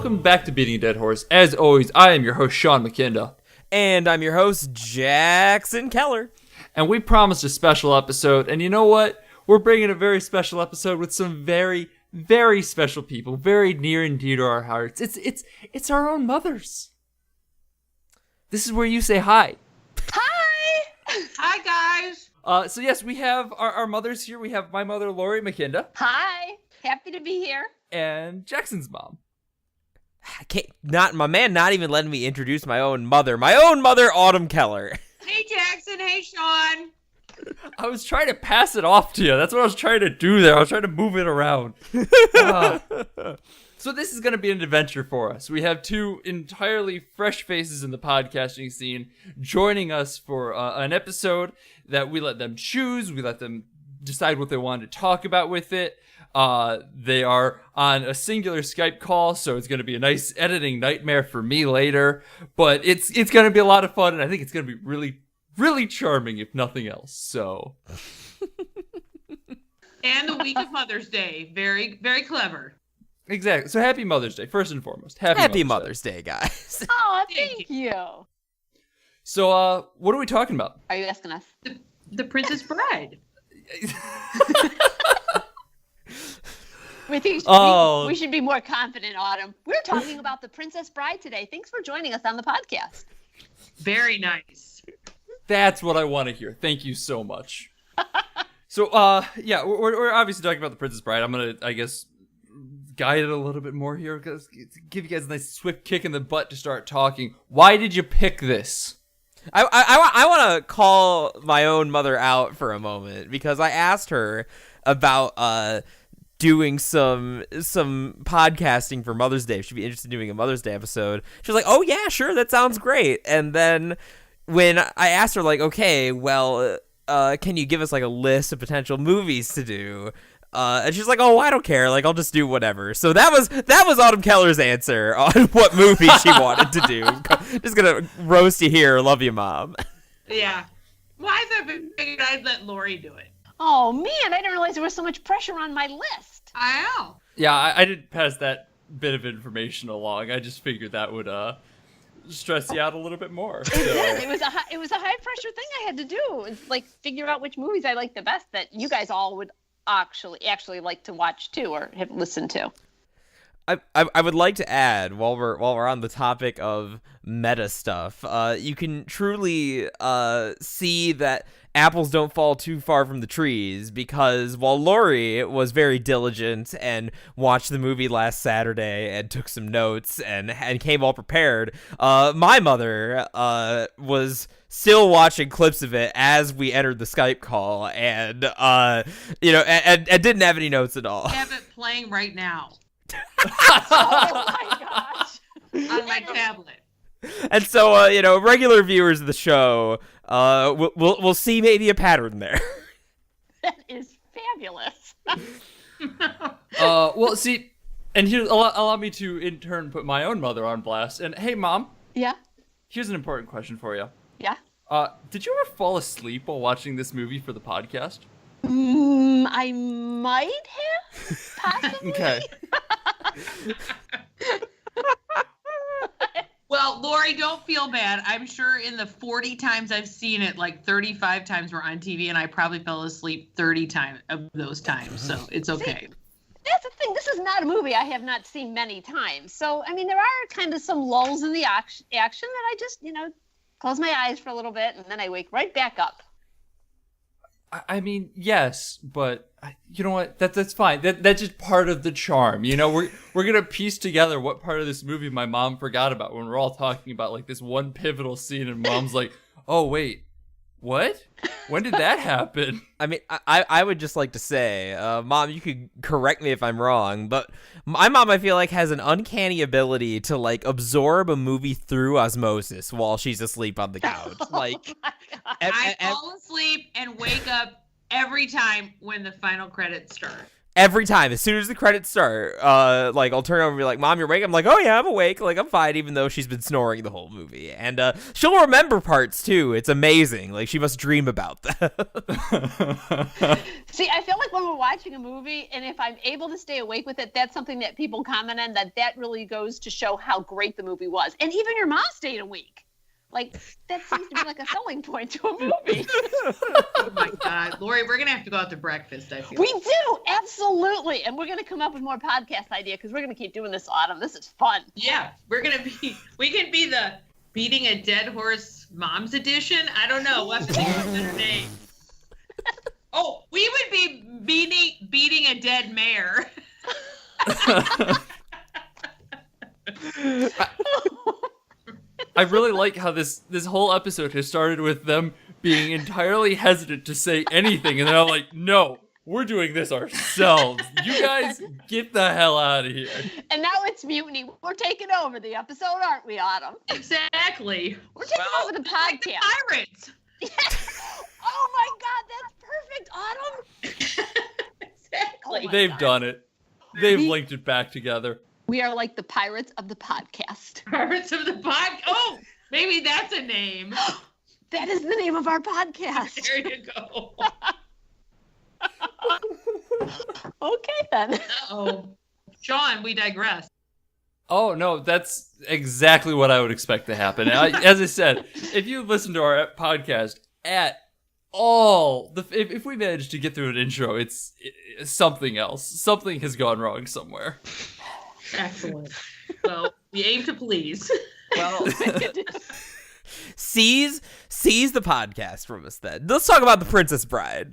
welcome back to Beating a Dead Horse. As always, I am your host, Sean McKinda. And I'm your host, Jackson Keller. And we promised a special episode, and you know what? We're bringing a very special episode with some very, very special people, very near and dear to our hearts. It's our own mothers. This is where you say hi. Hi! Hi, guys. So yes, we have our mothers here. We have my mother, Lori McKinda. Hi. Happy to be here. And Jackson's mom. Not even letting me introduce my own mother. My own mother, Autumn Keller. Hey, Jackson. Hey, Sean. I was trying to pass it off to you. That's what I was trying to do there. I was trying to move it around. So this is going to be an adventure for us. We have two entirely fresh faces in the podcasting scene joining us for an episode that we let them choose. We let them decide what they wanted to talk about with it. They are on a singular Skype call, so it's going to be a nice editing nightmare for me later. But it's going to be a lot of fun, and I think it's going to be really, really charming, if nothing else. So, and the week of Mother's Day, very, very clever. Exactly. So happy Mother's Day, first and foremost. Happy Mother's Day, guys. Oh, thank you. So, what are we talking about? Are you asking us? The Princess Bride. We think we should be more confident, Autumn. We're talking about the Princess Bride today. Thanks for joining us on the podcast. Very nice. That's what I want to hear. Thank you so much. So, yeah, we're obviously talking about the Princess Bride. I'm going to, I guess, guide it a little bit more here. Give you guys a nice swift kick in the butt to start talking. Why did you pick this? I want to call my own mother out for a moment because I asked her about doing some podcasting for Mother's Day. If she'd be interested in doing a Mother's Day episode. She was like, "Oh yeah, sure, that sounds great." And then when I asked her, like, "Okay, well, can you give us like a list of potential movies to do?" And she's like, "Oh, I don't care. Like, I'll just do whatever." So that was Autumn Keller's answer on what movie she wanted to do. Just gonna roast you here. Love you, Mom. Yeah. Well, I figured I'd let Lori do it. Oh, man, I didn't realize there was so much pressure on my list. I know. Yeah, I didn't pass that bit of information along. I just figured that would stress you out a little bit more. So. It was a high pressure thing I had to do. It's like figure out which movies I like the best that you guys all would actually like to watch too or have listened to. I would like to add while we're on the topic of meta stuff, you can truly see that apples don't fall too far from the trees because while Lori was very diligent and watched the movie last Saturday and took some notes and came all prepared, my mother was still watching clips of it as we entered the Skype call and and didn't have any notes at all. I have it playing right now. Oh my gosh. On my tablet. And so, regular viewers of the show, we'll see maybe a pattern there. That is fabulous. Well, see, and here, allow me to in turn put my own mother on blast. And hey, Mom. Yeah. Here's an important question for you. Yeah. Did you ever fall asleep while watching this movie for the podcast? I might have, possibly. Okay. Well, Lori, don't feel bad. I'm sure in the 40 times I've seen it, like 35 times we're on TV, and I probably fell asleep 30 times of those times, so it's okay. That's the thing. This is not a movie I have not seen many times. So, I mean, there are kind of some lulls in the action that I just, close my eyes for a little bit, and then I wake right back up. I mean, yes, but you know what? That's fine. That's just part of the charm. We're gonna piece together what part of this movie my mom forgot about when we're all talking about like this one pivotal scene, and Mom's like, "Oh wait, what? When did that happen?" I mean, I would just like to say, Mom, you could correct me if I'm wrong, but my mom, I feel like, has an uncanny ability to like absorb a movie through osmosis while she's asleep on the couch. Like, I fall asleep and wake up every time when the final credits start. Every time, as soon as the credits start, like I'll turn over and be like, "Mom, you're awake?" I'm like, "Oh yeah, I'm awake. Like I'm fine," even though she's been snoring the whole movie. And she'll remember parts too. It's amazing. Like she must dream about that. See, I feel like when we're watching a movie, and if I'm able to stay awake with it, that's something that people comment on. That really goes to show how great the movie was. And even your mom stayed awake. Like, that seems to be like a selling point to a movie. Oh my God, Lori, we're gonna have to go out to breakfast. I feel. We do, absolutely. And we're going to come up with more podcast idea because we're going to keep doing this autumn. This is fun. Yeah, we can be the beating a dead horse moms edition. I don't know. We'll have to think of a better name. Oh, we would be beating a dead mare. I really like how this whole episode has started with them being entirely hesitant to say anything, and then I'm like, no, we're doing this ourselves. You guys get the hell out of here. And now it's Mutiny. We're taking over the episode, aren't we, Autumn? Exactly. We're taking over the podcast. Like the pirates. Oh my God, that's perfect, Autumn. Exactly. Oh They've done it. They've linked it back together. We are like the pirates of the podcast. Pirates of the Pod. Oh, maybe that's a name. That is the name of our podcast. There you go. Okay, then. Uh-oh. Sean, we digress. Oh, no, that's exactly what I would expect to happen. As I said, if you listen to our podcast at all, if we manage to get through an intro, it's something else. Something has gone wrong somewhere. Excellent. Well, we aim to please. Well, seize the podcast from us then. Let's talk about The Princess Bride.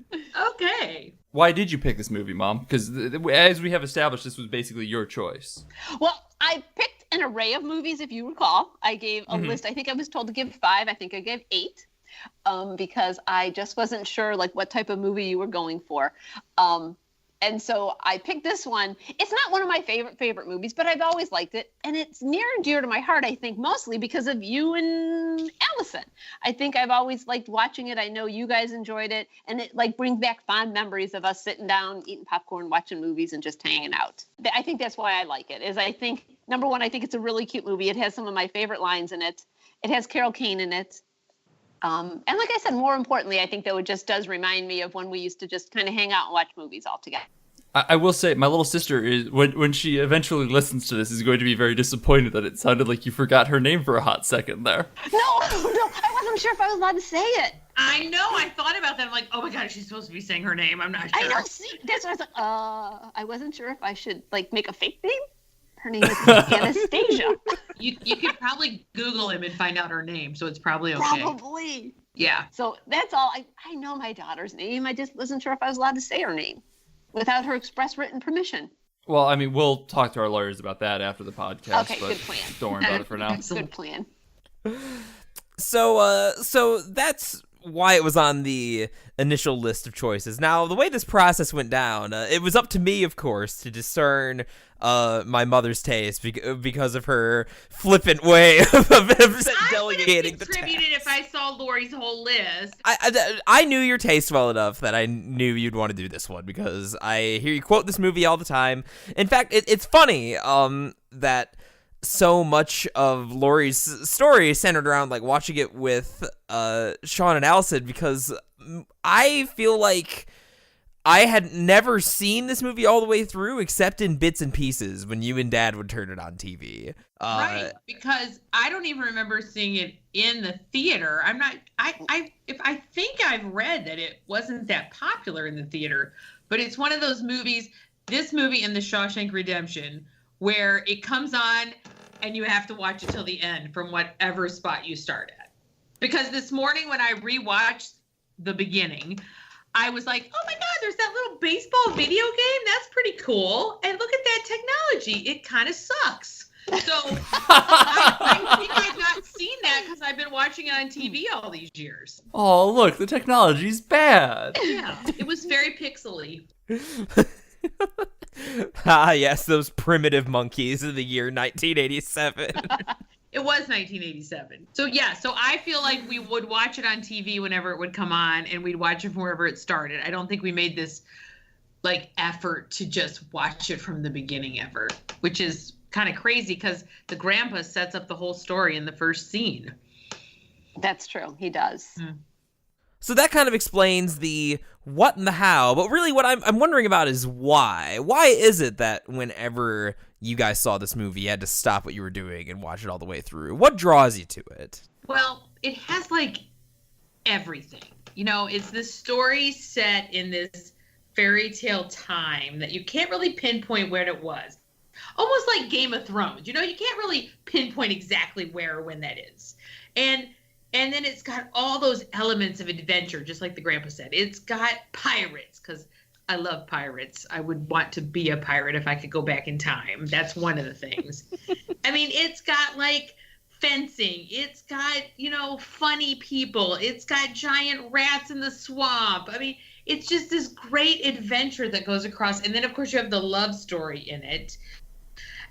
Okay. Why did you pick this movie, Mom? Because as we have established, this was basically your choice. Well, I picked an array of movies, if you recall. I gave a list. I think I was told to give 5. I think I gave 8. Because I just wasn't sure like what type of movie you were going for. And so I picked this one. It's not one of my favorite movies, but I've always liked it. And it's near and dear to my heart, I think, mostly because of you and Allison. I think I've always liked watching it. I know you guys enjoyed it. And it like brings back fond memories of us sitting down, eating popcorn, watching movies, and just hanging out. I think that's why I like it, is I think, number one, I think it's a really cute movie. It has some of my favorite lines in it. It has Carol Kane in it. And like I said, more importantly, I think though it just does remind me of when we used to just kind of hang out and watch movies all together. I will say, my little sister is when she eventually listens to this is going to be very disappointed that it sounded like you forgot her name for a hot second there. No, I wasn't sure if I was allowed to say it. I know. I thought about that. I'm like, oh my God, she's supposed to be saying her name. I'm not sure. I know. See, that's what I was like. I wasn't sure if I should like make a fake name. Her name is Anastasia. You could probably Google him and find out her name, so it's probably okay. Probably. Yeah. So that's all. I know my daughter's name. I just wasn't sure if I was allowed to say her name without her express written permission. Well, I mean, we'll talk to our lawyers about that after the podcast. Okay, but good plan. Don't worry about it for now. Good plan. So that's why it was on the initial list of choices. Now, the way this process went down, it was up to me, of course, to discern my mother's taste because of her flippant way of delegating the task. I would have contributed if I saw Lori's whole list. I knew your taste well enough that I knew you'd want to do this one because I hear you quote this movie all the time. In fact, it's funny that so much of Lori's story is centered around like watching it with Sean and Allison, because I feel like I had never seen this movie all the way through except in bits and pieces when you and Dad would turn it on TV. Right, because I don't even remember seeing it in the theater. I think I've read that it wasn't that popular in the theater, but it's one of those movies, this movie and The Shawshank Redemption, where it comes on and you have to watch it till the end from whatever spot you start at. Because this morning when I rewatched the beginning, I was like, oh my God, there's that little baseball video game. That's pretty cool. And look at that technology. It kind of sucks. So I think I've not seen that because I've been watching it on TV all these years. Oh, look, the technology's bad. Yeah, it was very pixely. Ah, yes, those primitive monkeys of the year 1987. It was 1987. So yeah, so I feel like we would watch it on TV whenever it would come on, and we'd watch it from wherever it started. I don't think we made this like effort to just watch it from the beginning ever, which is kind of crazy because the grandpa sets up the whole story in the first scene. That's true. He does. So that kind of explains the what and the how, but really what I'm wondering about is why. Why is it that whenever you guys saw this movie, you had to stop what you were doing and watch it all the way through? What draws you to it? Well, it has like everything. You know, it's this story set in this fairy tale time that you can't really pinpoint where it was. Almost like Game of Thrones. You know, you can't really pinpoint exactly where or when that is. And then it's got all those elements of adventure, just like the grandpa said. It's got pirates, because I love pirates. I would want to be a pirate if I could go back in time. That's one of the things. I mean, it's got like fencing. It's got, you know, funny people. It's got giant rats in the swamp. I mean, it's just this great adventure that goes across. And then, of course, you have the love story in it.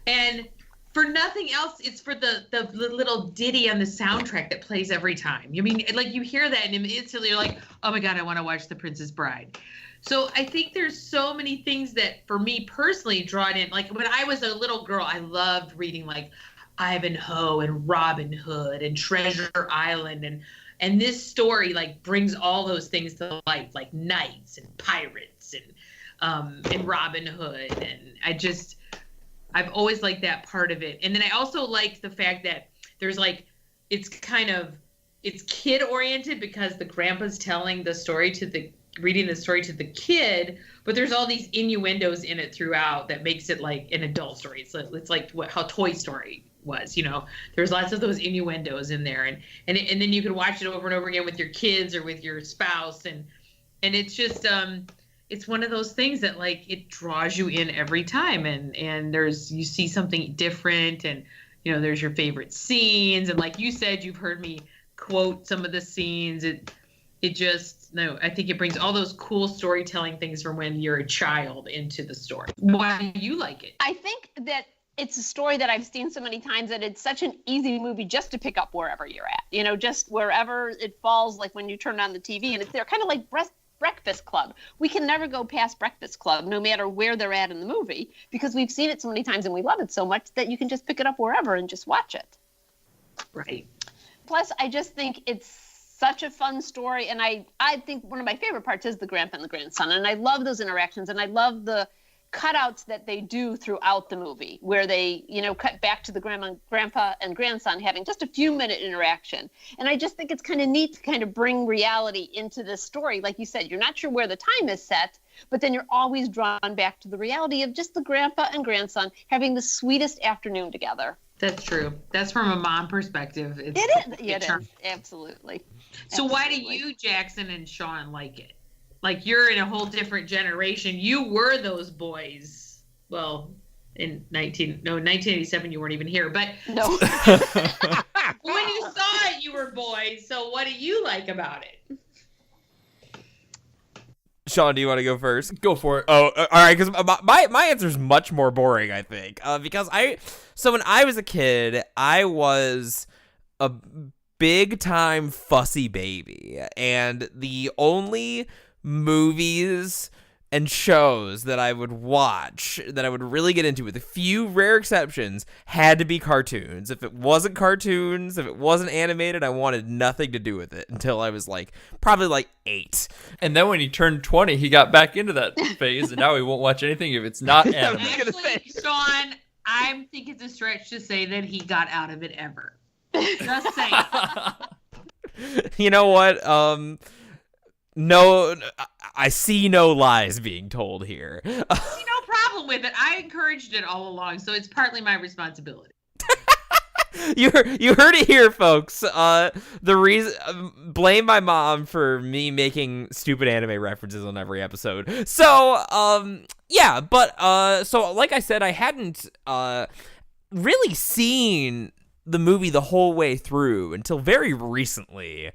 And for nothing else, it's for the little ditty on the soundtrack that plays every time. You mean, like, you hear that and instantly you're like, oh my God, I want to watch The Princess Bride. So I think there's so many things that, for me personally, draw it in. Like, when I was a little girl, I loved reading, like, Ivanhoe and Robin Hood and Treasure Island. And this story, like, brings all those things to life, like knights and pirates and Robin Hood. And I've always liked that part of it. And then I also like the fact that there's like, it's kid oriented because the grandpa's telling the story reading the story to the kid, but there's all these innuendos in it throughout that makes it like an adult story. It's like how Toy Story was, you know, there's lots of those innuendos in there. And then you can watch it over and over again with your kids or with your spouse. And it's just, it's one of those things that, like, it draws you in every time, and you see something different, and, you know, there's your favorite scenes, and like you said, you've heard me quote some of the scenes. I think it brings all those cool storytelling things from when you're a child into the story. Why do you like it? I think that it's a story that I've seen so many times that it's such an easy movie just to pick up wherever you're at, you know, just wherever it falls, like when you turn on the TV and it's there, kind of like Breakfast Club. We can never go past Breakfast Club, no matter where they're at in the movie, because we've seen it so many times and we love it so much that you can just pick it up wherever and just watch it. Right. Plus, I just think it's such a fun story, and I think one of my favorite parts is the grandpa and the grandson, and I love those interactions, and I love the cutouts that they do throughout the movie where they, you know, cut back to the grandpa and grandson having just a few minute interaction. And I just think it's kind of neat to kind of bring reality into this story. Like you said, you're not sure where the time is set, but then you're always drawn back to the reality of just the grandpa and grandson having the sweetest afternoon together. That's true. That's from a mom perspective. It is. Absolutely. So why do you, Jackson and Sean, like it? Like, you're in a whole different generation. You were those boys. Well, in 1987, you weren't even here. But no. When you saw it, you were boys. So what do you like about it? Sean, do you want to go first? Go for it. Oh, all right, because my answer is much more boring, I think. Because when I was a kid, I was a big time fussy baby, and the only movies and shows that I would watch, that I would really get into, with a few rare exceptions, had to be cartoons. If it wasn't cartoons, if it wasn't animated, I wanted nothing to do with it until I was probably 8. And then when he turned 20, he got back into that phase, and now he won't watch anything if it's not animated. Actually, Sean, I think it's a stretch to say that he got out of it ever. Just saying. You know what? No, I see no lies being told here. I see no problem with it. I encouraged it all along, so it's partly my responsibility. You heard it here, folks. The reason, blame my mom for me making stupid anime references on every episode. So, yeah, but so like I said, I hadn't really seen the movie the whole way through until very recently.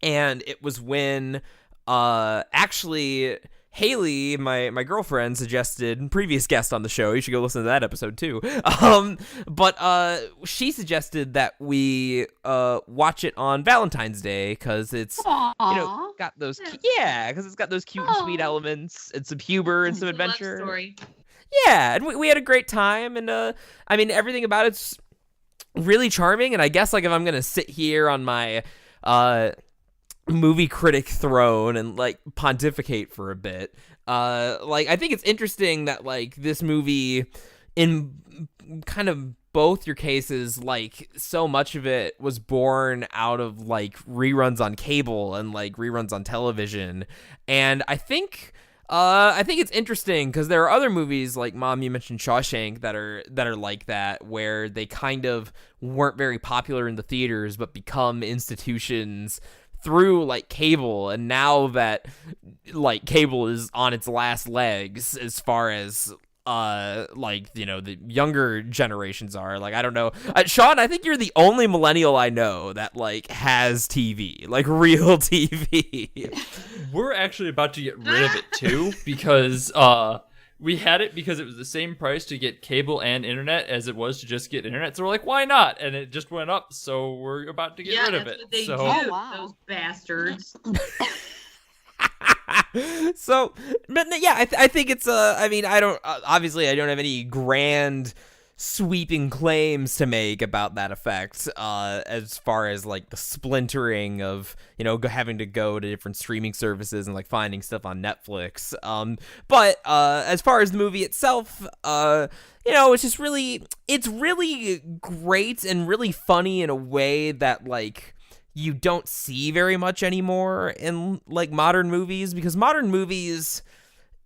And it was when actually Haley, my girlfriend, suggested, previous guest on the show, you should go listen to that episode too. But she suggested that we watch it on Valentine's Day because it's got those because it's got those cute and sweet elements and some humor and some adventure. Love story. Yeah, and we had a great time, and I mean everything about it's really charming. And I guess like if I'm gonna sit here on my movie critic throne and like pontificate for a bit, like I think it's interesting that like this movie, in kind of both your cases, like so much of it was born out of like reruns on cable and like reruns on television, and I think it's interesting because there are other movies like Mom, you mentioned Shawshank that are like that, where they kind of weren't very popular in the theaters but become institutions through like cable. And now that like cable is on its last legs as far as like the younger generations are, like I don't know, Sean, I think you're the only millennial I know that like has TV, like real TV. We're actually about to get rid of it too, because we had it because it was the same price to get cable and internet as it was to just get internet. So we're like, why not? And it just went up, so we're about to get rid of it. What they so do, Oh, wow. those bastards. So, but yeah, I think it's I mean, I don't obviously I don't have any grand sweeping claims to make about that effect as far as like the splintering of having to go to different streaming services and like finding stuff on Netflix, but as far as the movie itself, it's just it's really great and really funny in a way that like you don't see very much anymore in like modern movies, because modern movies,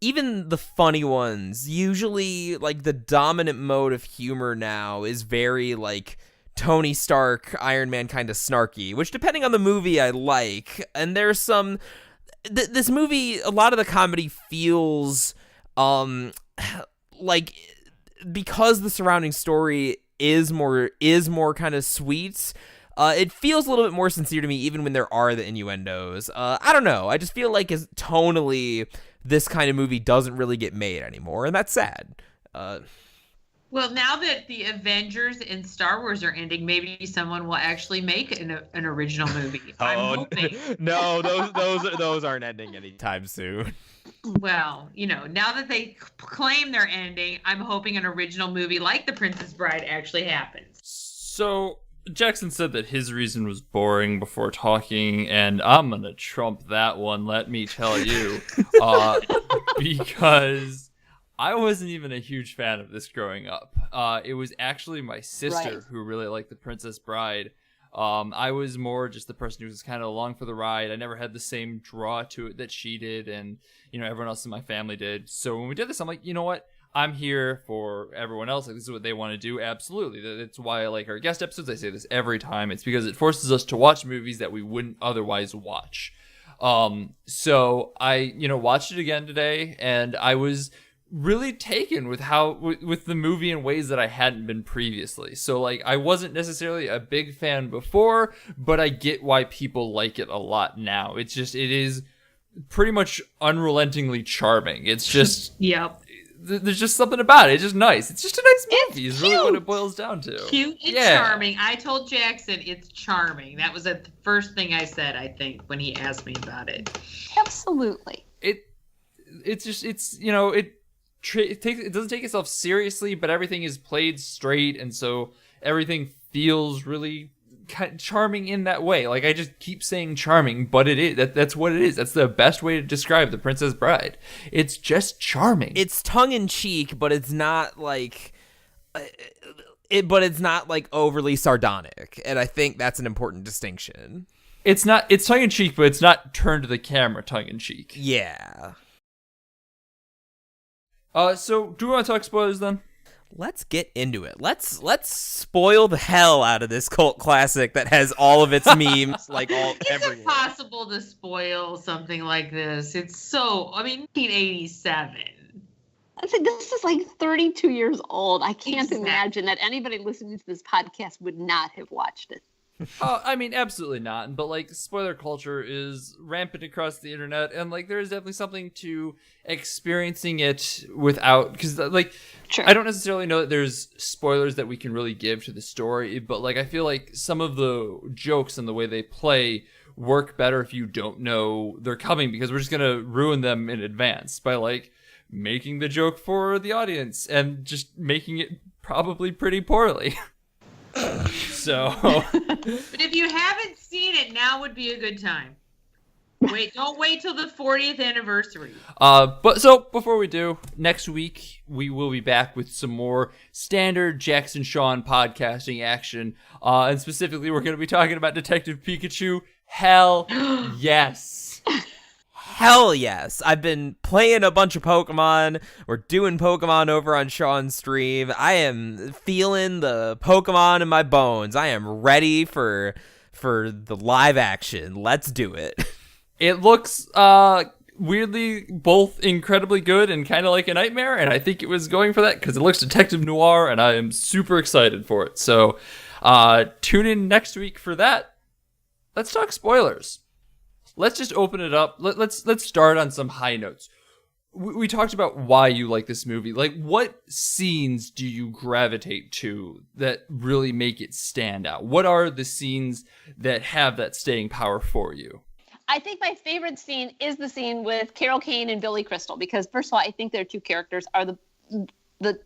even the funny ones, usually like the dominant mode of humor now is very like Tony Stark, Iron Man kind of snarky, which depending on the movie I like. And there's some this movie, a lot of the comedy feels like, because the surrounding story is more kind of sweet, it feels a little bit more sincere to me, even when there are the innuendos. I don't know. I just feel like as tonally, this kind of movie doesn't really get made anymore, and that's sad. Well, now that the Avengers and Star Wars are ending, maybe someone will actually make an original movie. I'm hoping. No, those aren't ending anytime soon. Well, now that they claim they're ending, I'm hoping an original movie like The Princess Bride actually happens. So Jackson said that his reason was boring before talking, and I'm gonna trump that one, let me tell you, because I wasn't even a huge fan of this growing up. It was actually my sister who really liked The Princess Bride. I was more just the person who was kind of along for the ride. I never had the same draw to it that she did, and everyone else in my family did. So when we did this, I'm like, you know what? I'm here for everyone else. Like, this is what they want to do. Absolutely. That's why I like our guest episodes. I say this every time. It's because it forces us to watch movies that we wouldn't otherwise watch. So I, watched it again today, and I was really taken with with the movie in ways that I hadn't been previously. So like, I wasn't necessarily a big fan before, but I get why people like it a lot now. It is pretty much unrelentingly charming. It's just, Yep. There's just something about it. It's just nice. It's just a nice movie. Is really what it boils down to. Cute and charming. I told Jackson it's charming. That was the first thing I said, I think, when he asked me about it. Absolutely. It doesn't take itself seriously, but everything is played straight, and so everything feels really charming in that way. Like, I just keep saying charming, but it is that's what it is. That's the best way to describe The Princess Bride. It's just charming. It's tongue in cheek, but it's not like overly sardonic, and I think that's an important distinction. It's tongue in cheek, but it's not turned to the camera tongue in cheek. Yeah. So do we want to talk spoilers then? Let's get into it. Let's spoil the hell out of this cult classic that has all of its memes, like all everywhere. Is it possible to spoil something like this? It's 1987. I said, this is like 32 years old. I can't Exactly. imagine that anybody listening to this podcast would not have watched it. I mean, absolutely not. But like, spoiler culture is rampant across the internet, and like, there is definitely something to experiencing it without, because like, Sure. I don't necessarily know that there's spoilers that we can really give to the story, but like, I feel like some of the jokes and the way they play work better if you don't know they're coming, because we're just gonna ruin them in advance by like making the joke for the audience and just making it probably pretty poorly. So, But if you haven't seen it, now would be a good time. Don't wait till the 40th anniversary. but so before we do, next week we will be back with some more standard Jackson Sean podcasting action. And specifically, we're going to be talking about Detective Pikachu. Hell yes. Hell yes. I've been playing a bunch of Pokemon. We're doing Pokemon over on Sean's stream. I am feeling the Pokemon in my bones. I am ready for the live action. Let's do it. It looks weirdly both incredibly good and kind of like a nightmare, and I think it was going for that because it looks detective noir, and I am super excited for it. So tune in next week for that. Let's talk spoilers. Let's just open it up. Let's start on some high notes. We talked about why you like this movie. Like, what scenes do you gravitate to that really make it stand out? What are the scenes that have that staying power for you? I think my favorite scene is the scene with Carol Kane and Billy Crystal, because first of all, I think their two characters are the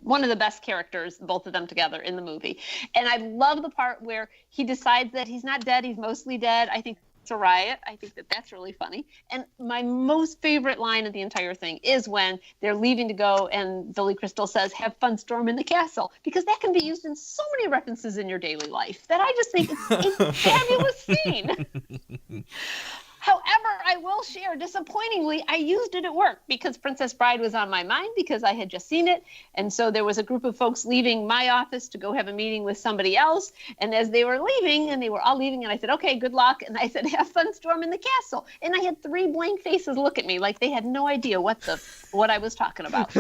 one of the best characters, both of them together in the movie. And I love the part where he decides that he's not dead, he's mostly dead. I think it's a riot. I think that that's really funny. And my most favorite line of the entire thing is when they're leaving to go and Billy Crystal says, "Have fun storming the castle," because that can be used in so many references in your daily life that I just think it's a fabulous scene. However, I will share, disappointingly, I used it at work because Princess Bride was on my mind because I had just seen it. And so there was a group of folks leaving my office to go have a meeting with somebody else. And as they were leaving, and they were all leaving, and I said, "Okay, good luck." And I said, "Have fun storming the castle." And I had 3 blank faces look at me like they had no idea what I was talking about.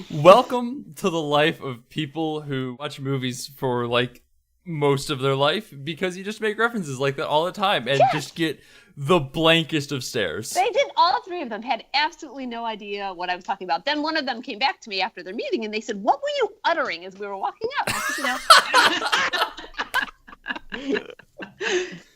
Welcome to the life of people who watch movies for like most of their life, because you just make references like that all the time and just get the blankest of stares. They did. All 3 of them had absolutely no idea what I was talking about. Then one of them came back to me after their meeting and they said, "What were you uttering as we were walking out?" I said, "You know,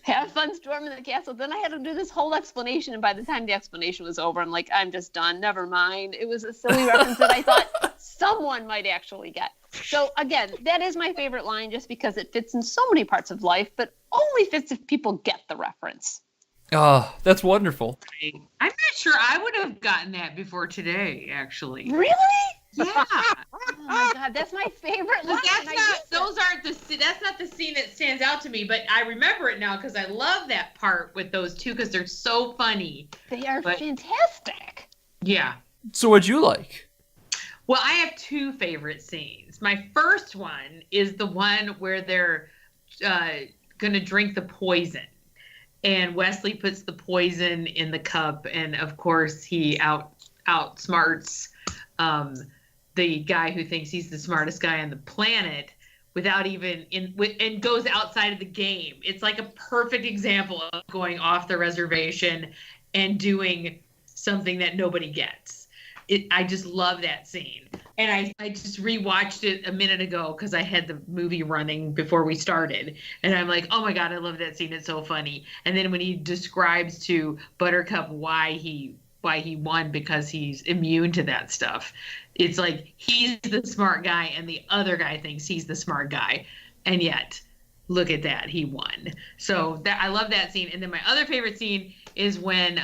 have fun storming the castle." Then I had to do this whole explanation, and by the time the explanation was over, I'm like, I'm just done. Never mind. It was a silly reference that I thought someone might actually get. So again, that is my favorite line just because it fits in so many parts of life, but only fits if people get the reference. Oh, that's wonderful. I'm not sure I would have gotten that before today, actually. Really? Yeah. Oh my God, that's my favorite line. That's not the scene that stands out to me, but I remember it now because I love that part with those two because they're so funny. They are fantastic. Yeah. So what'd you like? Well, I have 2 favorite scenes. My first one is the one where they're going to drink the poison. And Wesley puts the poison in the cup. And, of course, he outsmarts the guy who thinks he's the smartest guy on the planet without even and goes outside of the game. It's like a perfect example of going off the reservation and doing something that nobody gets. I just love that scene. And I just rewatched it a minute ago because I had the movie running before we started. And I'm like, oh my God, I love that scene. It's so funny. And then when he describes to Buttercup why he won, because he's immune to that stuff. It's like he's the smart guy and the other guy thinks he's the smart guy. And yet, look at that, he won. So I love that scene. And then my other favorite scene is when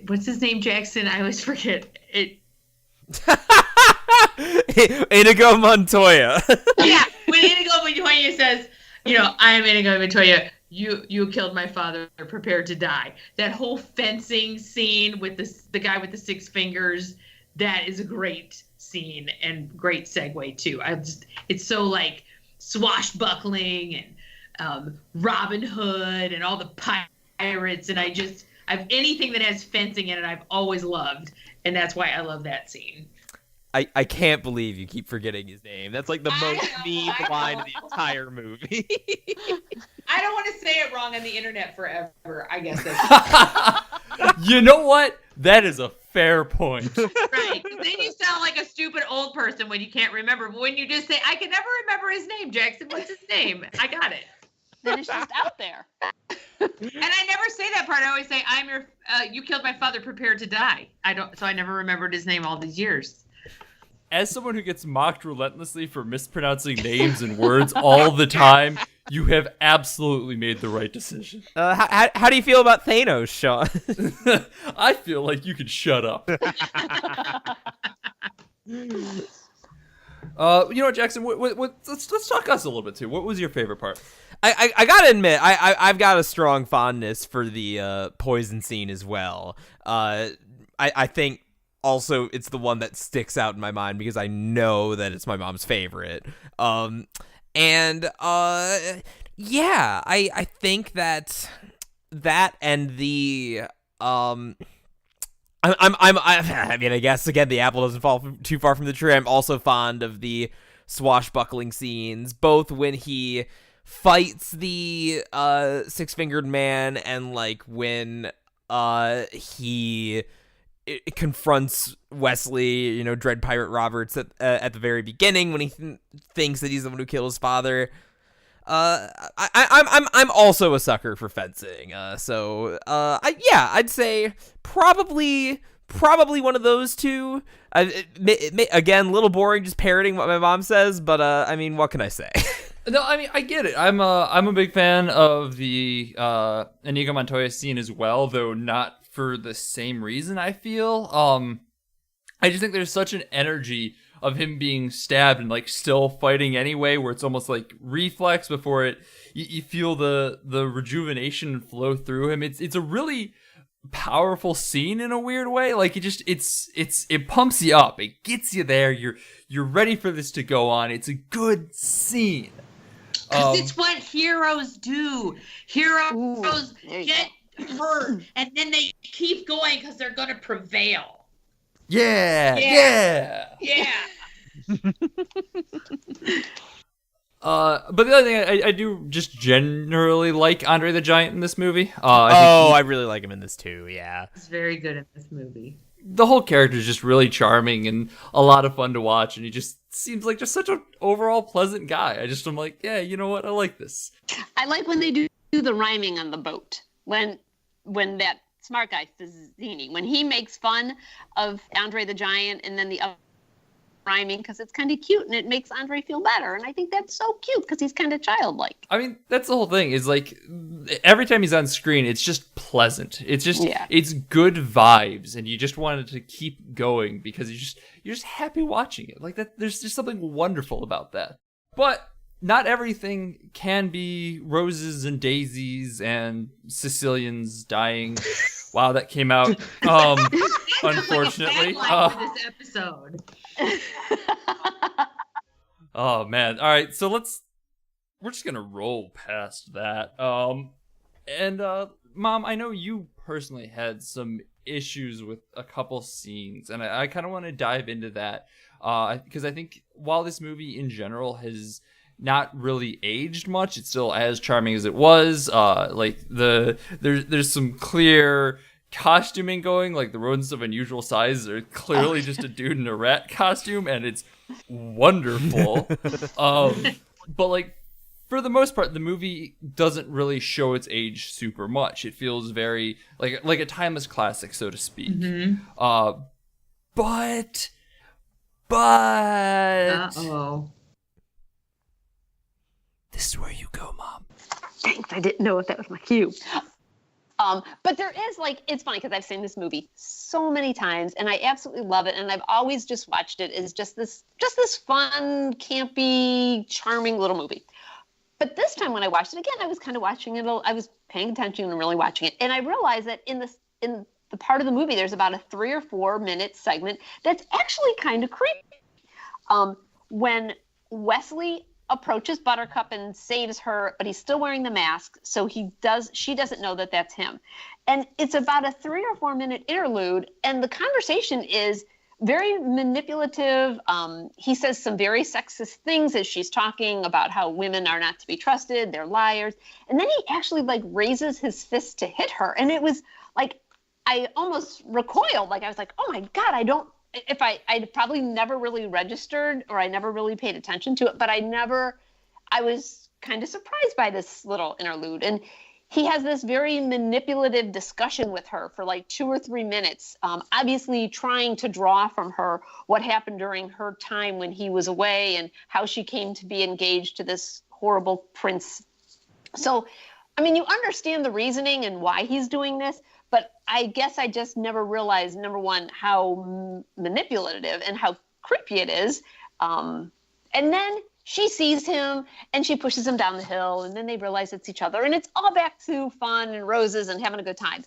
what's his name, Jackson? I always forget it. Inigo Montoya. Yeah, when Inigo Montoya says, "I am Inigo Montoya. You killed my father. Prepare to die." That whole fencing scene with the guy with the 6 fingers, that is a great scene and great segue too. It's so like swashbuckling and Robin Hood and all the pirates, and I've anything that has fencing in it, I've always loved, and that's why I love that scene. I can't believe you keep forgetting his name. That's like the most know, meme line of the entire movie. I don't want to say it wrong on the internet forever. I guess that's You know what? That is a fair point. right. 'Cause then you sound like a stupid old person when you can't remember. But when you just say, I can never remember his name, Jackson, what's his name? I got it. Then it's just out there. And I never say that part. I always say, you killed my father, prepare to die. So I never remembered his name all these years. As someone who gets mocked relentlessly for mispronouncing names and words all the time, you have absolutely made the right decision. How do you feel about Thanos, Sean? I feel like you could shut up. You know what, Jackson? Let's talk us a little bit too. What was your favorite part? I gotta admit, I've got a strong fondness for the poison scene as well. I think also it's the one that sticks out in my mind because I know that it's my mom's favorite. Yeah, I think that and the I mean, I guess again the apple doesn't fall too far from the tree. I'm also fond of the swashbuckling scenes, both when he fights the six-fingered man and like when he confronts Wesley, Dread Pirate Roberts at the very beginning when he thinks that he's the one who killed his father. I'm also a sucker for fencing. I'd say probably one of those two. Again, a little boring, just parroting what my mom says, but I mean, what can I say? No, I mean, I get it. I'm a big fan of the Inigo Montoya scene as well, though not for the same reason, I feel. I just think there's such an energy of him being stabbed and like still fighting anyway, where it's almost like reflex before it. You feel the rejuvenation flow through him. It's a really powerful scene in a weird way. Like it pumps you up. It gets you there. You're ready for this to go on. It's a good scene. Because it's what heroes do. Heroes get hurt and then they keep going because they're going to prevail. Yeah. But the other thing, I do just generally like Andre the Giant in this movie. I really like him in this too, yeah. He's very good in this movie. The whole character is just really charming and a lot of fun to watch, and he just seems like just such an overall pleasant guy. I'm like, yeah, you know what? I like this. I like when they do the rhyming on the boat. When that smart guy, Fazzini, when he makes fun of Andre the Giant and then the other rhyming, because it's kind of cute and it makes Andre feel better. And I think that's so cute because he's kind of childlike. I mean, that's the whole thing is like every time he's on screen, it's just pleasant. It's just, It's good vibes. And you just wanted to keep going because you're just happy watching it. Like that, there's just something wonderful about that. But not everything can be roses and daisies and Sicilians dying. Wow, that came out unfortunately. Like for this episode. Oh man. All right, so we're just gonna roll past that. Mom, I know you personally had some issues with a couple scenes, and I kind of want to dive into that because I think while this movie in general has not really aged much, it's still as charming as it was. There's some clear costuming going, like the rodents of unusual sizes are clearly just a dude in a rat costume, and it's wonderful. But like for the most part, the movie doesn't really show its age super much. It feels very like a timeless classic, so to speak. Mm-hmm. But Uh-oh. This is where you go, Mom. Thanks. I didn't know if that was my cue. But there is it's funny because I've seen this movie so many times and I absolutely love it. And I've always just watched it as just this fun, campy, charming little movie. But this time when I watched it again, I was kind of watching it. I was paying attention and really watching it. And I realized that in the part of the movie, there's about a 3 or 4 minute segment that's actually kind of creepy. When Wesley approaches Buttercup and saves her, but he's still wearing the mask, so she doesn't know that that's him. And it's about a 3 or 4 minute interlude, and the conversation is very manipulative. He says some very sexist things as she's talking about how women are not to be trusted, they're liars. And then he actually like raises his fist to hit her. And it was like, I almost recoiled. Like I was like, oh my God, I probably never really registered, or I never really paid attention to it, but I was kind of surprised by this little interlude. And he has this very manipulative discussion with her for like 2 or 3 minutes, obviously trying to draw from her what happened during her time when he was away and how she came to be engaged to this horrible prince. So, I mean, you understand the reasoning and why he's doing this, but I guess I just never realized, number one, how manipulative and how creepy it is. And then she sees him and she pushes him down the hill, and then they realize it's each other, and it's all back to fun and roses and having a good time.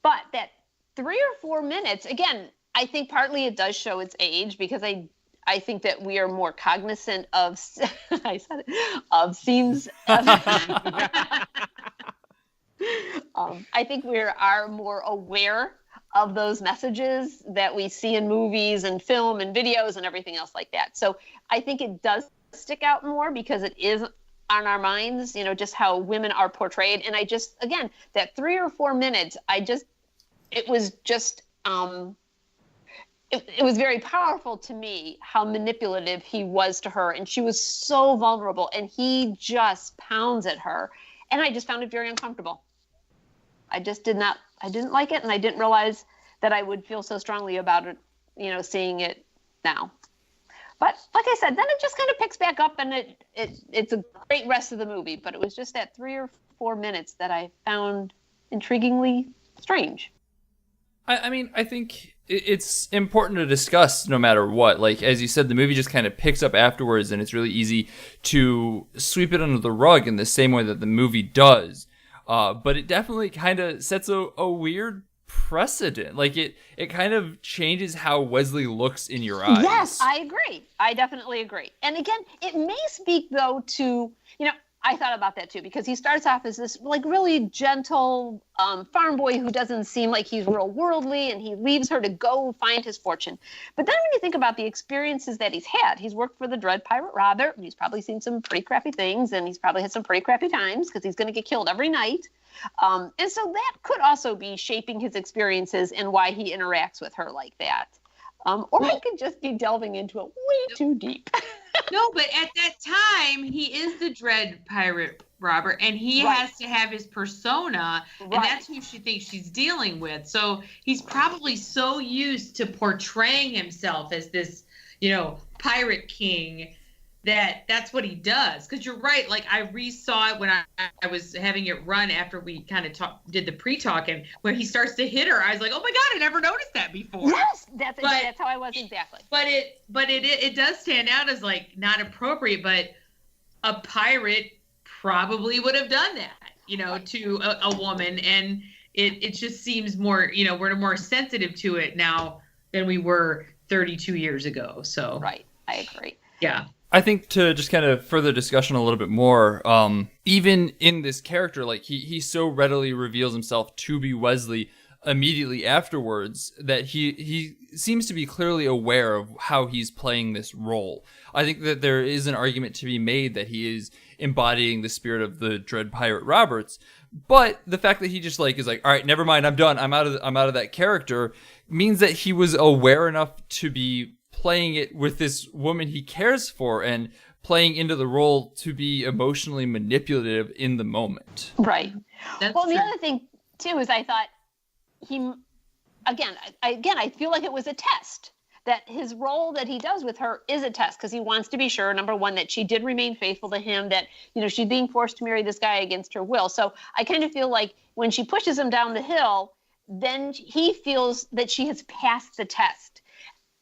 But that 3 or 4 minutes, again, I think partly it does show its age, because I think that we are more cognizant of of scenes. I think we are more aware of those messages that we see in movies and film and videos and everything else like that. So I think it does stick out more because it is on our minds, just how women are portrayed. And I just, again, that 3 or 4 minutes, it was just, it was very powerful to me how manipulative he was to her. And she was so vulnerable, and he just pounds at her. And I just found it very uncomfortable. I didn't like it, and I didn't realize that I would feel so strongly about it, seeing it now. But like I said, then it just kind of picks back up, and it's a great rest of the movie. But it was just that 3 or 4 minutes that I found intriguingly strange. I mean, I think it's important to discuss no matter what. Like, as you said, the movie just kind of picks up afterwards, and it's really easy to sweep it under the rug in the same way that the movie does. But it definitely kind of sets a weird precedent. Like, it kind of changes how Wesley looks in your eyes. Yes, I agree. I definitely agree. And again, it may speak, though, to, I thought about that too, because he starts off as this like really gentle farm boy who doesn't seem like he's real worldly, and he leaves her to go find his fortune. But then when you think about the experiences that he's had, he's worked for the Dread Pirate Robert, and he's probably seen some pretty crappy things, and he's probably had some pretty crappy times because he's going to get killed every night. And so that could also be shaping his experiences and why he interacts with her like that. Or I could just be delving into it way too deep. No, but at that time, he is the Dread Pirate Robert, and he has to have his persona, and that's who she thinks she's dealing with. So he's probably so used to portraying himself as this, pirate king, that's what he does. Because you're right, like I re-saw it when I was having it run after we kind of did the pre-talk, and where he starts to hit her, I was like, oh my God, I never noticed that before. Yes, that's how I was exactly. But it does stand out as like not appropriate, but a pirate probably would have done that, to a woman, and it just seems more, we're more sensitive to it now than we were 32 years ago. So right, I agree. Yeah. I think to just kind of further discussion a little bit more, even in this character, like he so readily reveals himself to be Wesley immediately afterwards that he seems to be clearly aware of how he's playing this role. I think that there is an argument to be made that he is embodying the spirit of the Dread Pirate Roberts, but the fact that he just is like, all right, never mind, I'm done, I'm out of that character, means that he was aware enough to be playing it with this woman he cares for and playing into the role to be emotionally manipulative in the moment. Right. That's well, true. The other thing too is I thought I feel like it was a test, that his role that he does with her is a test, because he wants to be sure, number one, that she did remain faithful to him, that, she's being forced to marry this guy against her will. So I kind of feel like when she pushes him down the hill, then he feels that she has passed the test.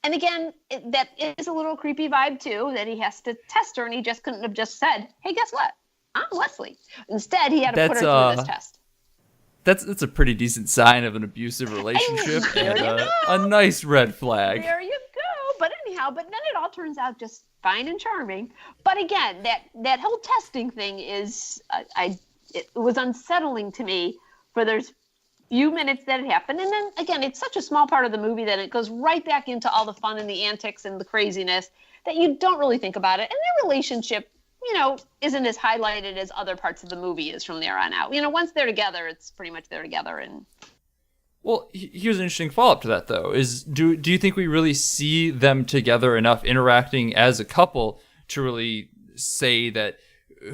And again, that is a little creepy vibe too, that he has to test her, and he just couldn't have just said, hey, guess what? I'm Wesley. Instead, he had to put her through this test. That's a pretty decent sign of an abusive relationship and a nice red flag. There you go. But anyhow, then it all turns out just fine and charming. But again, that whole testing thing is, it was unsettling to me for there's few minutes that it happened. And then again, it's such a small part of the movie that it goes right back into all the fun and the antics and the craziness that you don't really think about it. And their relationship, isn't as highlighted as other parts of the movie is from there on out. Once they're together, it's pretty much they're together. And well, here's an interesting follow-up to that, though, is do you think we really see them together enough interacting as a couple to really say that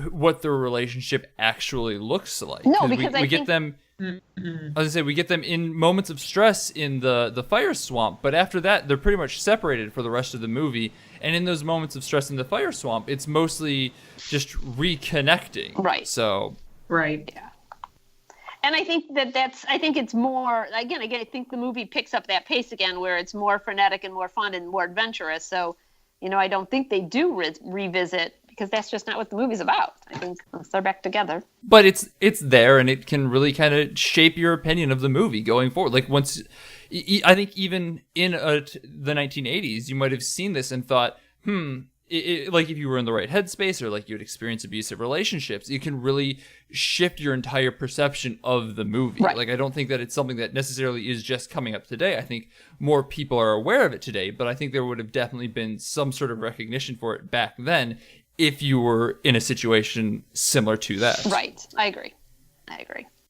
what their relationship actually looks like? No, because we get them. We get them in moments of stress in the fire swamp, but after that, they're pretty much separated for the rest of the movie. And in those moments of stress in the fire swamp, it's mostly just reconnecting. Right. So. Right. Yeah. And I think I think it's more, again, I think the movie picks up that pace again where it's more frenetic and more fun and more adventurous. So, I don't think they do revisit, because that's just not what the movie's about. I think once they're back together. But it's there, and it can really kind of shape your opinion of the movie going forward. Like I think even in the 1980s, you might have seen this and thought, like if you were in the right headspace or like you would experience abusive relationships, you can really shift your entire perception of the movie. Right. Like I don't think that it's something that necessarily is just coming up today. I think more people are aware of it today, but I think there would have definitely been some sort of recognition for it back then if you were in a situation similar to that. Right. I agree.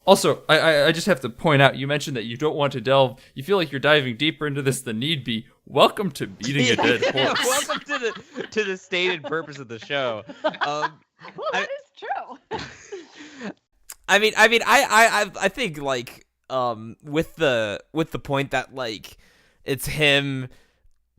Also, I just have to point out, you mentioned that you don't want to delve. You feel like you're diving deeper into this than need be. Welcome to Beating a Dead Horse. Welcome to the stated purpose of the show. Well, that is true. I think like with the point that like it's him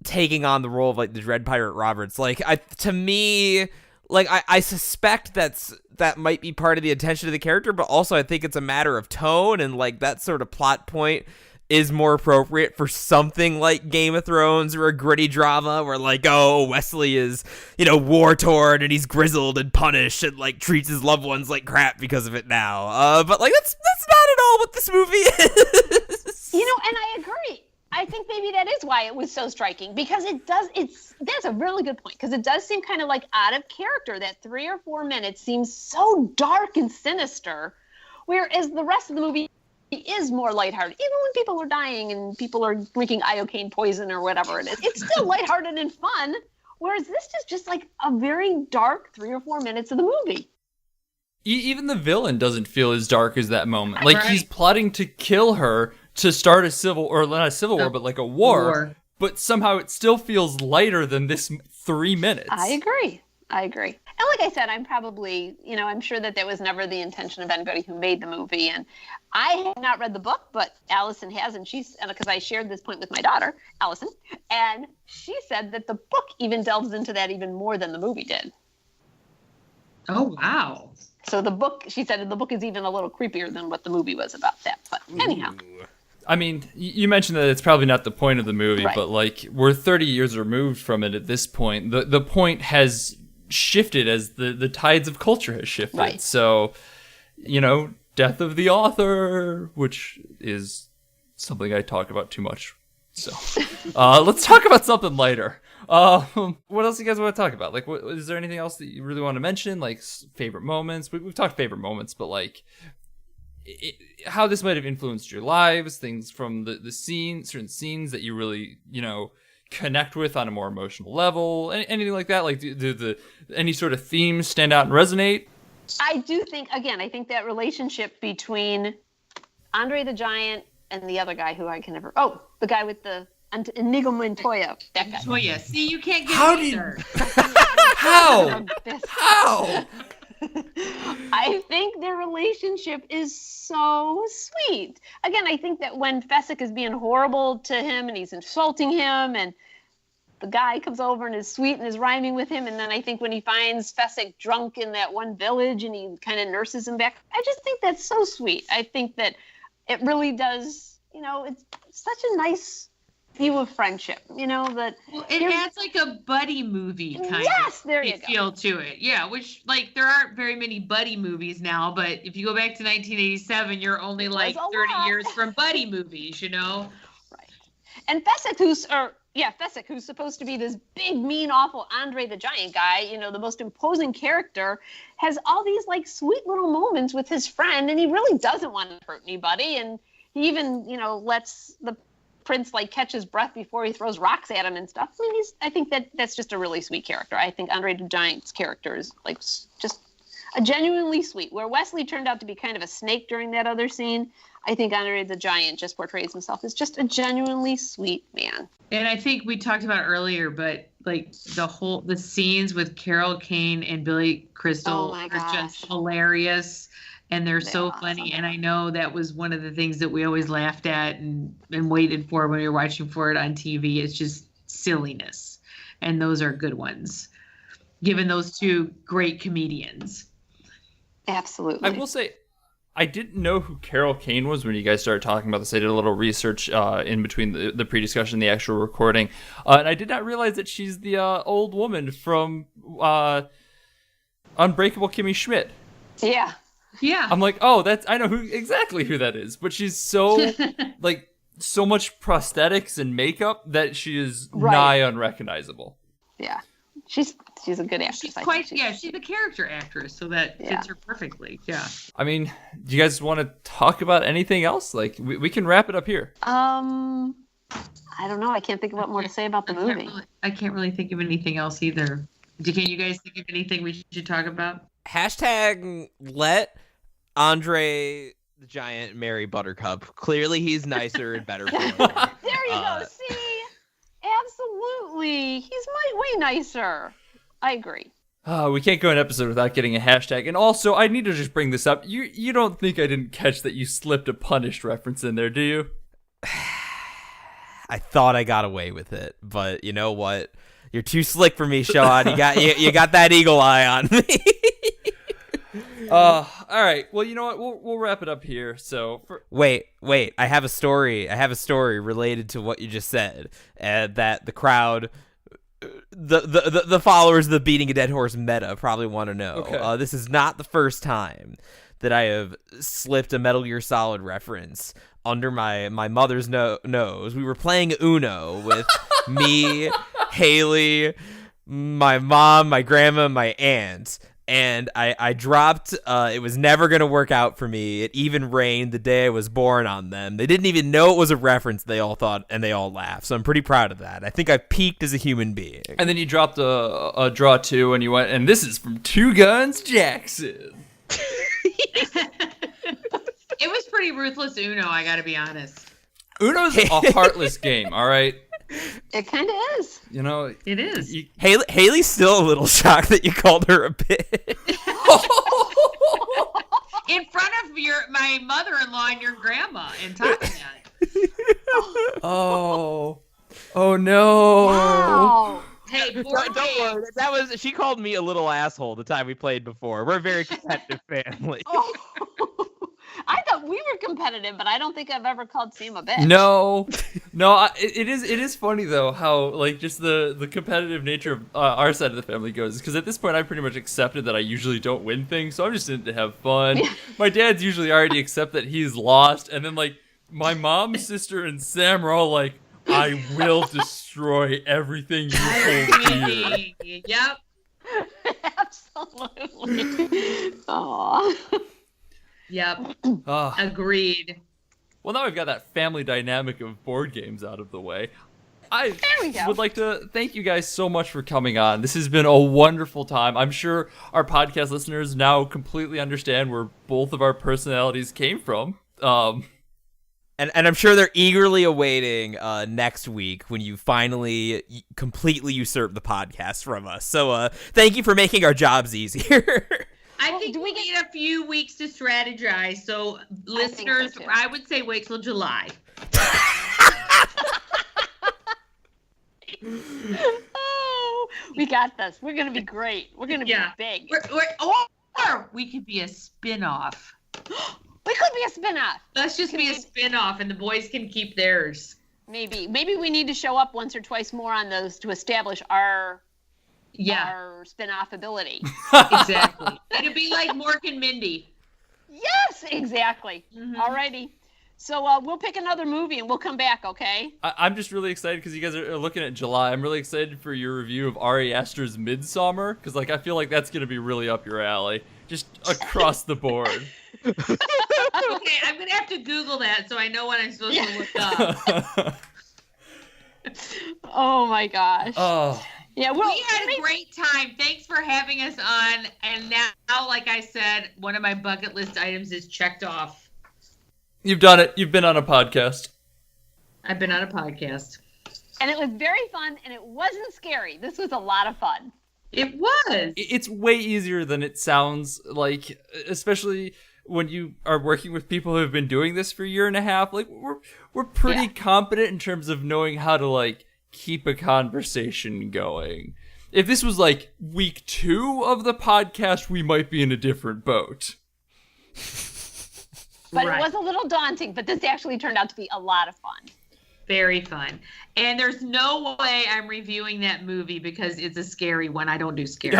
taking on the role of like the Dread Pirate Roberts. Like to me, like I suspect that might be part of the intention of the character, but also I think it's a matter of tone, and like that sort of plot point is more appropriate for something like Game of Thrones or a gritty drama where like, oh, Wesley is, war torn and he's grizzled and punished and like treats his loved ones like crap because of it now. But like that's not at all what this movie is. And I agree. I think maybe that is why it was so striking, because that's a really good point, because it does seem kind of like out of character. That 3 or 4 minutes seems so dark and sinister, whereas the rest of the movie is more lighthearted. Even when people are dying and people are drinking iocane poison or whatever it is, it's still lighthearted and fun, whereas this is just like a very dark 3 or 4 minutes of the movie. Even the villain doesn't feel as dark as that moment. Like Right. he's plotting to kill her to start not a civil war, but like a war. But somehow it still feels lighter than this 3 minutes. I agree. And like I said, I'm probably, I'm sure that was never the intention of anybody who made the movie. And I have not read the book, but Allison has, and because I shared this point with my daughter, Allison, and she said that the book even delves into that even more than the movie did. Oh, wow. So she said the book is even a little creepier than what the movie was about that. But anyhow. I mean, you mentioned that it's probably not the point of the movie, Right. but like we're 30 years removed from it at this point. The point has shifted as the tides of culture has shifted. Right. So, death of the author, which is something I talk about too much. So, let's talk about something lighter. What else do you guys want to talk about? Like, is there anything else that you really want to mention? Like favorite moments? We've talked favorite moments, but like how this might have influenced your lives, things from the certain scenes that you really, connect with on a more emotional level, anything like that. Like, do any sort of themes stand out and resonate? I do think, again, that relationship between Andre the Giant and the other guy who I can never, the guy with the Inigo Montoya, that guy. Oh, yeah. See, you can't get How it did- either. How? This- How? I think their relationship is so sweet. Again, I think that when Fezzik is being horrible to him and he's insulting him, and the guy comes over and is sweet and is rhyming with him, and then I think when he finds Fezzik drunk in that one village and he kind of nurses him back, I just think that's so sweet. I think that it really does, it's such a nice view of friendship, that Well, it adds like a buddy movie kind Yes, of there you go. feel to it. Yeah, which like there aren't very many buddy movies now, but if you go back to 1987, you're only like was a 30 lot. years from buddy movies, Right. And Fezzik, who's supposed to be this big, mean, awful Andre the Giant guy, the most imposing character, has all these like sweet little moments with his friend, and he really doesn't want to hurt anybody, and He even, lets the prince like catch his breath before he throws rocks at him and stuff. I mean, I think that's just a really sweet character. I think Andre the Giant's character is like just a genuinely sweet. Where Wesley turned out to be kind of a snake during that other scene, I think Andre the Giant just portrays himself as just a genuinely sweet man. And I think we talked about earlier, but like the scenes with Carol Kane and Billy Crystal are just hilarious, and they're so awesome. Funny. And I know that was one of the things that we always laughed at and waited for when we were watching for it on TV. It's just silliness, and those are good ones, given those two great comedians. Absolutely. I will say, I didn't know who Carol Kane was when you guys started talking about this. I did a little research in between the pre-discussion and the actual recording. And I did not realize that she's the old woman from Unbreakable Kimmy Schmidt. Yeah. Yeah. I'm like, oh, I know exactly who that is. But she's so, like, so much prosthetics and makeup that she is nigh unrecognizable. Yeah. She's a good actress. She's a character actress, so that fits her perfectly. Yeah. I mean, do you guys want to talk about anything else? Like, we can wrap it up here. I don't know. I can't think of what more to say about the movie. I can't really think of anything else either. Can you guys think of anything we should talk about? Hashtag let Andre the Giant marry Buttercup. Clearly, he's nicer and better for her. There you go. See. Absolutely. He's way nicer. I agree. We can't go an episode without getting a hashtag. And also, I need to just bring this up. You don't think I didn't catch that you slipped a Punished reference in there, do you? I thought I got away with it, but you know what? You're too slick for me, Sean. You got that eagle eye on me. All right. Well, you know what? We'll wrap it up here. So wait. I have a story related to what you just said. That the crowd, the followers of the Beating a Dead Horse meta probably want to know. Okay. This is not the first time that I have slipped a Metal Gear Solid reference under my mother's nose. We were playing Uno with me, Haley, my mom, my grandma, my aunt. And I dropped, it was never going to work out for me. It even rained the day I was born on them. They didn't even know it was a reference, they all thought, and they all laughed. So I'm pretty proud of that. I think I peaked as a human being. And then you dropped a draw 2, and you went, and this is from Two Guns Jackson. It was pretty ruthless Uno, I gotta be honest. Uno's a heartless game, all right? It kind of is. You know, it is. Haley's still a little shocked that you called her a bitch. In front of my mother-in-law and your grandma and talking about it. Oh no. Wow. Hey, Don't worry. That was she called me a little asshole the time we played before. We're a very competitive family. Oh. I thought we were competitive, but I don't think I've ever called Sam a bitch. No. It is funny though how like just the competitive nature of our side of the family goes, because at this point I pretty much accepted that I usually don't win things, so I'm just in it to have fun. My dad's usually already accept that he's lost, and then like my mom, sister, and Sam are all like, "I will destroy everything you hold dear." Yep. Absolutely. Aw. Yep. Agreed. Well, now we've got that family dynamic of board games out of the way. I would like to thank you guys so much for coming on. This has been a wonderful time. I'm sure our podcast listeners now completely understand where both of our personalities came from. And I'm sure they're eagerly awaiting next week when you finally completely usurp the podcast from us. So thank you for making our jobs easier. I think we need a few weeks to strategize. So, listeners, I would say wait till July. Oh, we got this. We're going to be great. We're going to be big. Or we could be a spin-off. We could be a spin-off. Let's just be a spin-off, and the boys can keep theirs. Maybe we need to show up once or twice more on those to establish our spin-off ability. Exactly. It'd be like Mork and Mindy. Yes, exactly. Mm-hmm. Alrighty. So we'll pick another movie and we'll come back, okay? I'm just really excited because you guys are looking at July. I'm really excited for your review of Ari Aster's Midsommar, because like I feel like that's going to be really up your alley. just across the board. Okay, I'm gonna have to Google that so I know what I'm supposed to look up. Oh my gosh. Oh, Yeah, well, We had a great time. Thanks for having us on. And now, like I said, one of my bucket list items is checked off. you've done it. You've been on a podcast. I've been on a podcast. and it was very fun, and it wasn't scary. This was a lot of fun. It was. It's way easier than it sounds like, especially when you are working with people who have been doing this for a year and a half. Like we're pretty Yeah. competent in terms of knowing how to like keep a conversation going. If this was like week 2 of the podcast, we might be in a different boat. But Right. it was a little daunting, but this actually turned out to be a lot of fun. Very fun. And there's no way I'm reviewing that movie because it's a scary one. I don't do scary.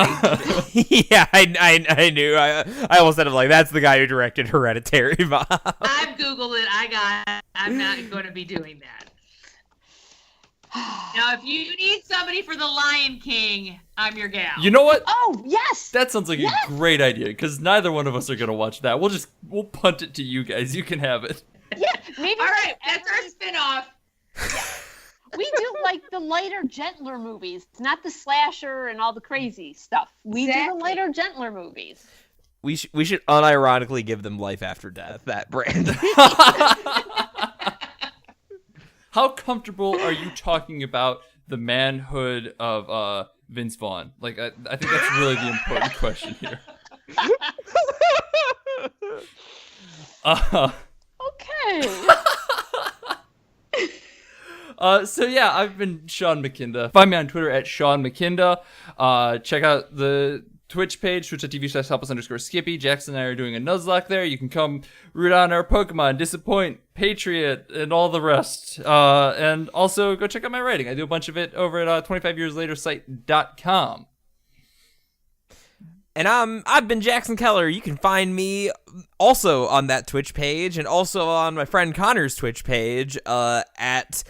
Yeah, I knew. I almost said, I'm like, that's the guy who directed Hereditary, Mom. I've Googled it. I'm not going to be doing that. Now, if you need somebody for The Lion King, I'm your gal. You know what? Oh, yes! That sounds like Yes! a great idea, because neither one of us are gonna watch that. We'll punt it to you guys. You can have it. Yeah, maybe All right, whenever that's our spin-off. we do like the lighter, gentler movies, not the slasher and all the crazy stuff. We do Exactly. the lighter, gentler movies. We should unironically give them life after death, that brand. How comfortable are you talking about the manhood of Vince Vaughn? Like, I think that's really the important question here. Okay. So yeah, I've been Sean McKinda. Find me on Twitter at Sean McKinda. Check out the Twitch page, twitch.tv/helpus_Skippy. Jackson and I are doing a Nuzlocke there. You can come root on our Pokemon, Disappoint, Patriot, and all the rest. And also go check out my writing. I do a bunch of it over at 25yearslatersite.com. And I've been Jackson Keller. You can find me also on that Twitch page and also on my friend Connor's Twitch page at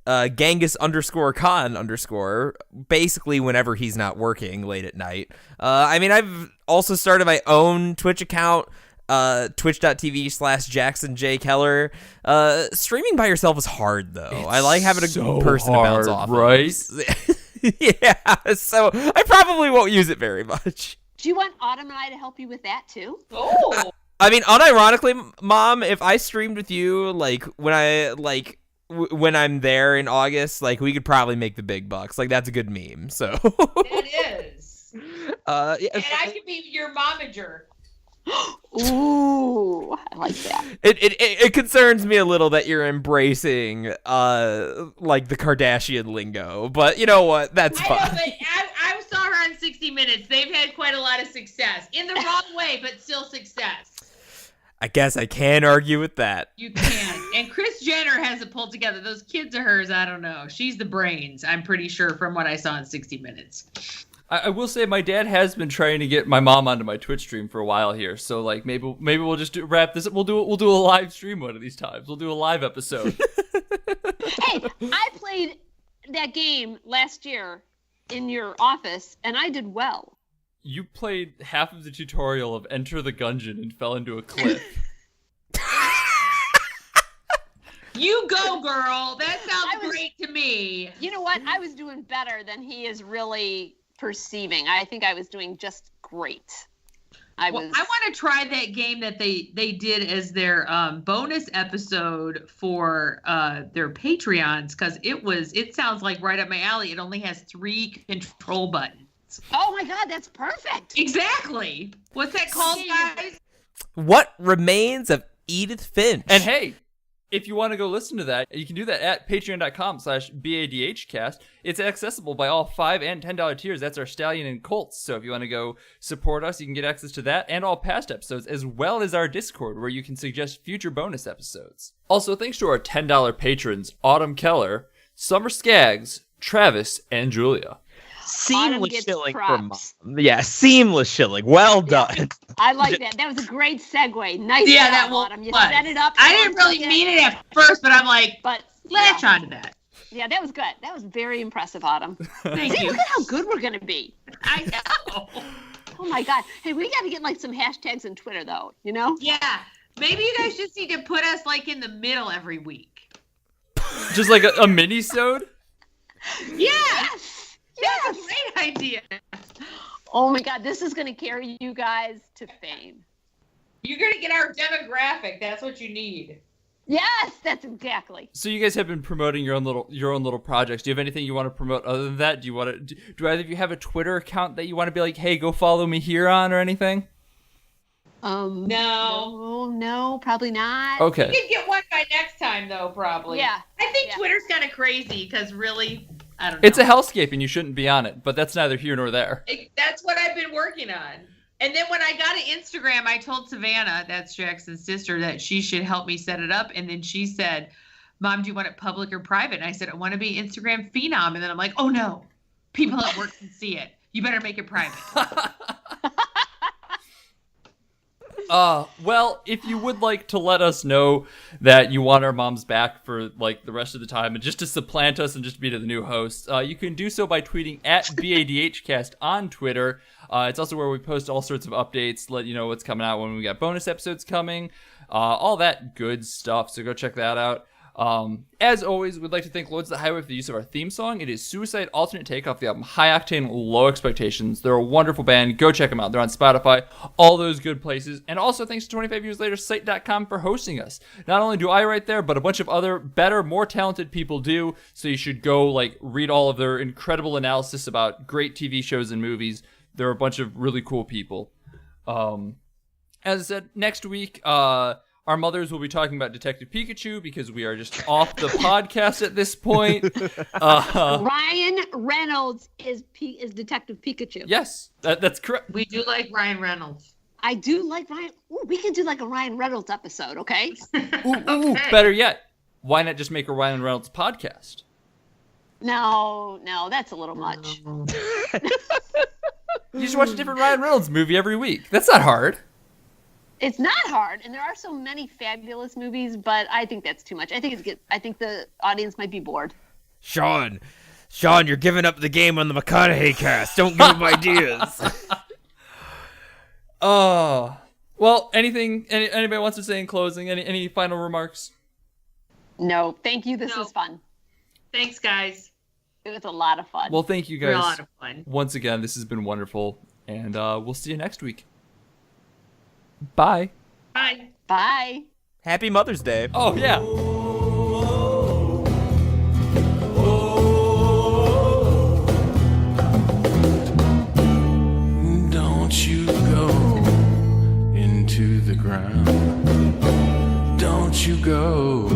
Genghis_Khan_, basically whenever he's not working late at night. I mean, I've also started my own Twitch account, twitch.tv/Jackson J. Keller. Streaming by yourself is hard, though. I like having a so person to bounce hard, off right? of. Yeah, so I probably won't use it very much. Do you want Autumn and I to help you with that, too? Oh. I mean, unironically, Mom, if I streamed with you, like, when I'm there in August, like, we could probably make the big bucks. Like, that's a good meme, so. It is. Yeah, And I could be your momager. Ooh, I like that. it concerns me a little that you're embracing, like, the Kardashian lingo, but you know what? That's I know, fine. but I saw her on 60 Minutes. They've had quite a lot of success. In the wrong way, but still success. I guess I can argue with that. You can. And Kris Jenner has it pulled together. Those kids of hers, I don't know. She's the brains, I'm pretty sure, from what I saw in 60 Minutes. I will say my dad has been trying to get my mom onto my Twitch stream for a while here. So like maybe we'll just wrap this up. We'll do a live stream one of these times. We'll do a live episode. Hey, I played that game last year in your office, and I did well. You played half of the tutorial of Enter the Gungeon and fell into a cliff. You go, girl. That I sounds was- great to me. You know what? I was doing better than he is really perceiving. I think I was doing just great. I Well, I want to try that game that they did as their bonus episode for their Patreons because it sounds like right up my alley. It only has 3 control buttons. Oh my God, that's perfect. Exactly. What's that called, guys? What Remains of Edith Finch? And hey, if you want to go listen to that, you can do that at patreon.com/BADHcast. It's accessible by all $5 and $10 tiers. That's our Stallion and Colts. So if you want to go support us, you can get access to that and all past episodes, as well as our Discord, where you can suggest future bonus episodes. Also, thanks to our $10 patrons, Autumn Keller, Summer Skaggs, Travis, and Julia. Autumn Seamless gets shilling from props. Mom. Yeah, seamless shilling. Well done. I like that. That was a great segue. Nice Yeah, job, that Autumn. You was. set it up. I didn't really mean it at first, but I'm like, But latch yeah, onto that. yeah, that was good. That was very impressive, Autumn. Thank See, you. look at how good we're gonna be. I know. Oh my God. Hey, we got to get like some hashtags on Twitter though, you know? Yeah. Maybe you guys just need to put us like in the middle every week. Just like a mini-sode? Yeah. Yes. That's Yes. a great idea. Oh my God. This is going to carry you guys to fame. You're going to get our demographic. That's what you need. Yes, that's exactly. So you guys have been promoting your own little projects. Do you have anything you want to promote other than that? Do you want to? Do either of you have a Twitter account that you want to be like, hey, go follow me here on or anything? No, probably not. Okay. You can get one by next time, though, probably. Yeah. I think Yeah. Twitter's kind of crazy because really, I don't know. It's a hellscape and you shouldn't be on it, but that's neither here nor there. That's what I've been working on. And then when I got an Instagram, I told Savannah, that's Jackson's sister, that she should help me set it up. And then she said, Mom, do you want it public or private? And I said, I want to be Instagram phenom. And then I'm like, oh no, people at work can see it. You better make it private. Well, if you would like to let us know that you want our moms back for like the rest of the time and just to supplant us and just be the new host, you can do so by tweeting at BADHcast on Twitter. It's also where we post all sorts of updates, let you know what's coming out when we got bonus episodes coming, all that good stuff. So go check that out. As always, we'd like to thank Lords of the Highway for the use of our theme song. It is Suicide Alternate Take off the album High Octane Low Expectations. They're a wonderful band. Go check them out. They're on Spotify, all those good places. And also thanks to 25 Years Later Site.com for hosting us. Not only do I write there, but a bunch of other better, more talented people do. So you should go like read all of their incredible analysis about great TV shows and movies. They're a bunch of really cool people. As I said, next week, our mothers will be talking about Detective Pikachu because we are just off the podcast at this point. Ryan Reynolds is Detective Pikachu. Yes, that's correct. We do like Ryan Reynolds. I do like Ryan. Ooh, we can do like a Ryan Reynolds episode, okay? Ooh, better yet, why not just make a Ryan Reynolds podcast? No, that's a little much. You just watch a different Ryan Reynolds movie every week. That's not hard. It's not hard, and there are so many fabulous movies, but I think that's too much. I think the audience might be bored. Sean, you're giving up the game on the McConaughey cast. Don't give him ideas. Well, anybody wants to say in closing? Any final remarks? No, thank you. This was fun. Thanks, guys. It was a lot of fun. Well, thank you A guys. lot of fun. Once again, this has been wonderful, and we'll see you next week. Bye. Bye. Bye. Happy Mother's Day. Oh, yeah. Don't you go into the ground. Don't you go